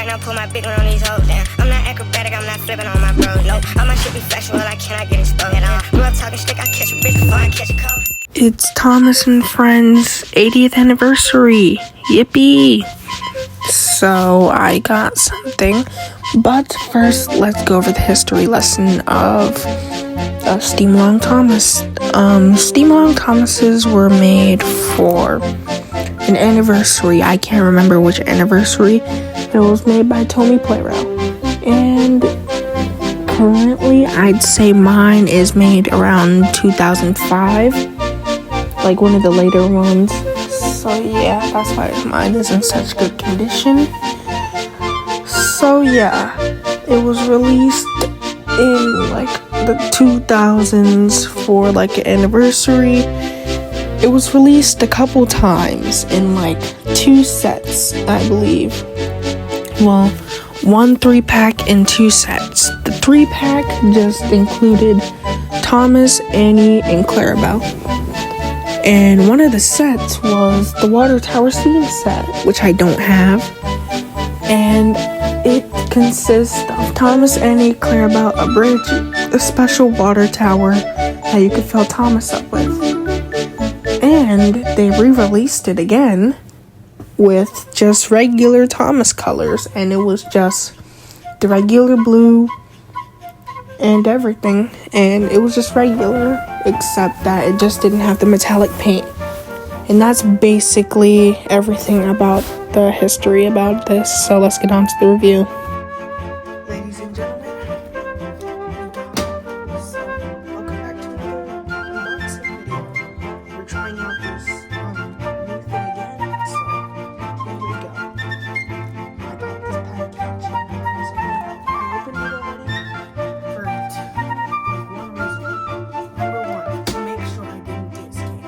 and I put my big one on these hoes, damn. I'm not acrobatic, I'm not flipping on my bros, no. All my shit be factual, I cannot get exposed. Grew up talking shit, I catch a bitch before I catch a cold. It's Thomas and Friends 80th anniversary. Yippee! So I got something, but first let's go over the history lesson of Steam Long Thomas. Steam Long Thomases were made for an anniversary. I can't remember which anniversary. It was made by Tommy Playrell. And currently, I'd say mine is made around 2005. Like one of the later ones. So yeah, that's why mine is in such good condition. So yeah, it was released in like the 2000s for like an anniversary. It was released a couple times in like 2 sets, I believe. Well, 1 3-pack and 2 sets. The 3-pack just included Thomas, Annie, and Clarabelle. And one of the sets was the Water Tower Scene set, which I don't have. And it consists of Thomas, Annie, Clarabelle, a bridge, a special water tower that you could fill Thomas up with. And they re-released it again with just regular Thomas colors. And it was just the regular blue and everything. And it was just regular, except that it just didn't have the metallic paint. And that's basically everything about the history about this. So let's get on to the review. Ladies and gentlemen, welcome back to another unboxing video. We're trying out this new thing again, so here we go. I got this package. I opened it already. First, one reason. Number 1, to make sure I didn't escape.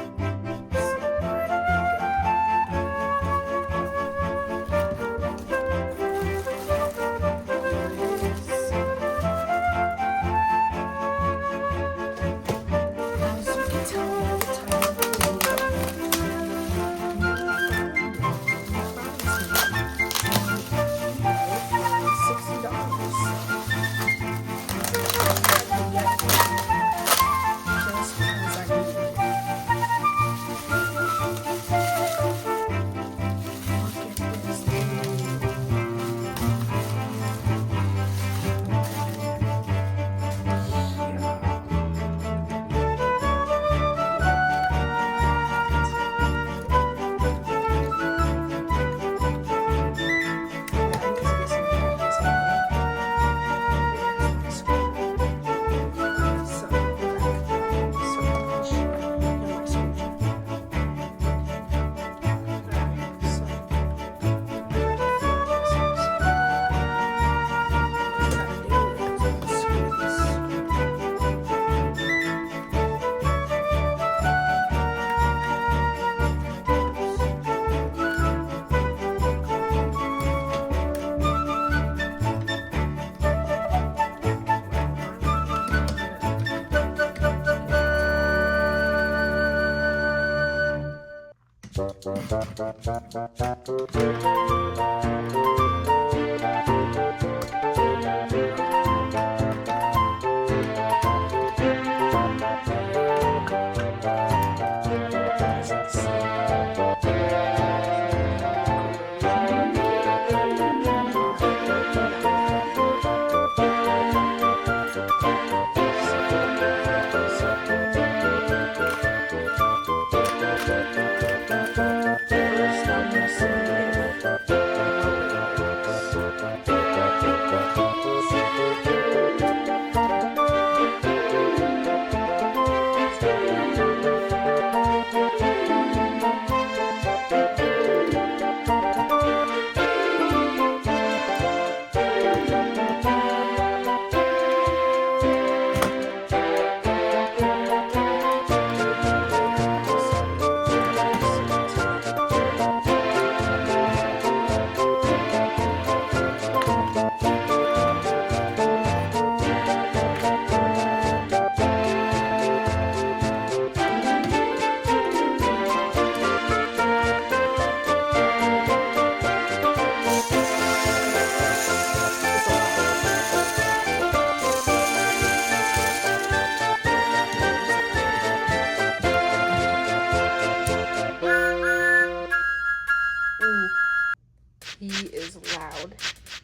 he is loud,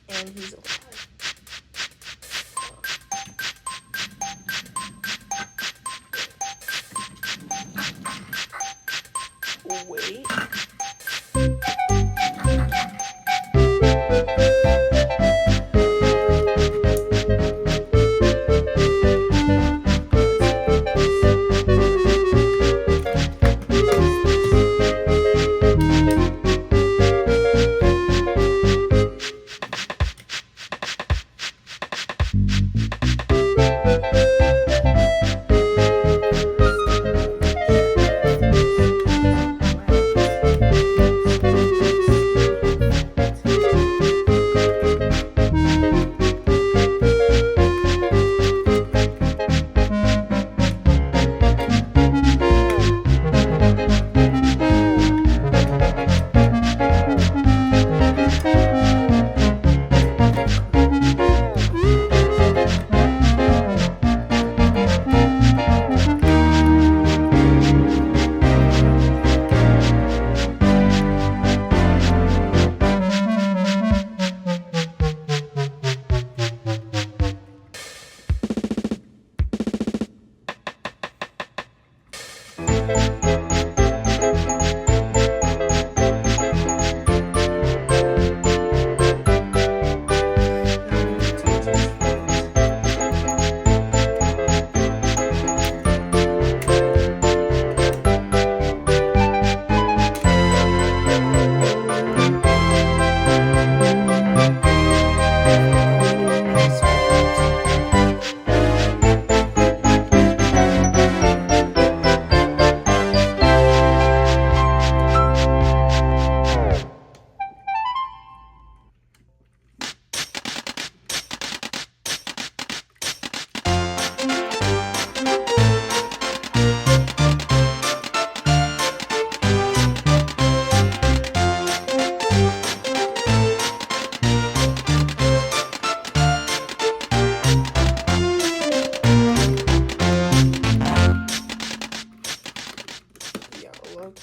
and he's alive. Wait.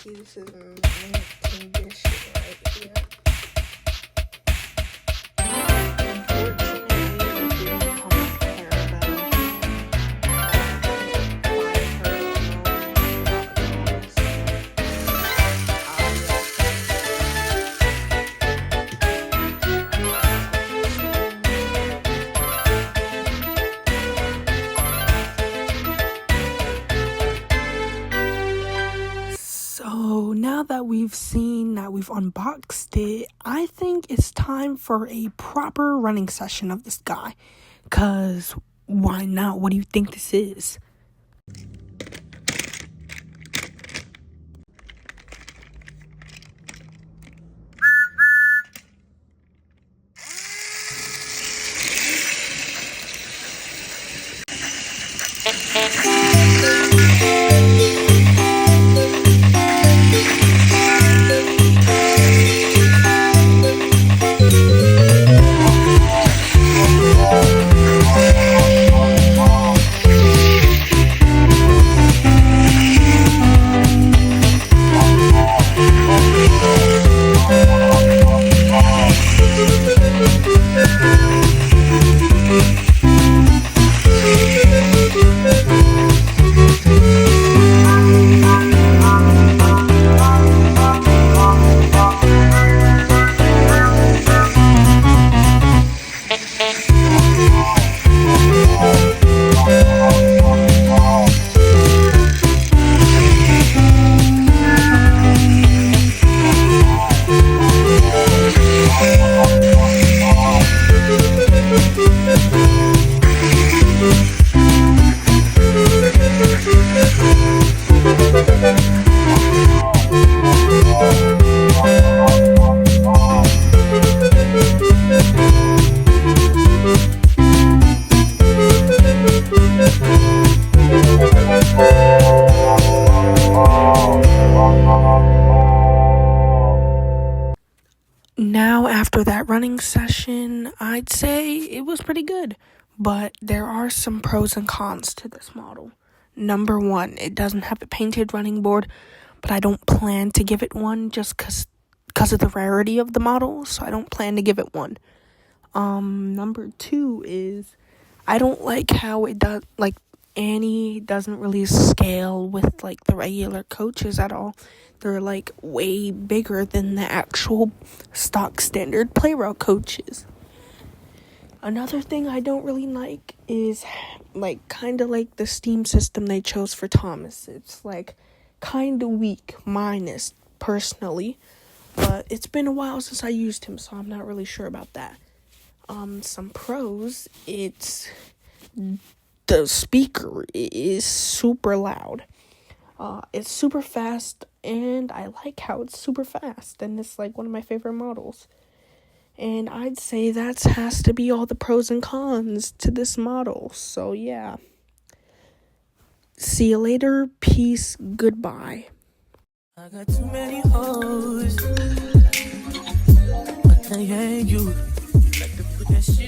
This is mint condition right here. Unfortunately, it didn't come with Clarabelle. So now that we've seen that we've unboxed it, I think it's time for a proper running session of this guy. 'Cause why not? What do you think this is? Now, after that running session, I'd say it was pretty good. But there are some pros and cons to this model. Number one, it doesn't have a painted running board, but I don't plan to give it one just because of the rarity of the model, so I don't plan to give it 1. Number 2 is I don't like how it does, like, Annie doesn't really scale with, like, the regular coaches at all. They're, like, way bigger than the actual stock standard play route coaches. Another thing I don't really like is, like, kind of like the Steam system they chose for Thomas. It's, like, kind of weak, minus, personally. But it's been a while since I used him, so I'm not really sure about that. Some pros, it's the speaker is super loud. It's super fast, and I like how it's super fast, and it's like one of my favorite models. And I'd say that has to be all the pros and cons to this model. So yeah. See you later. Peace. Goodbye. I got too many hoes, but they ain't you. Like to put that shit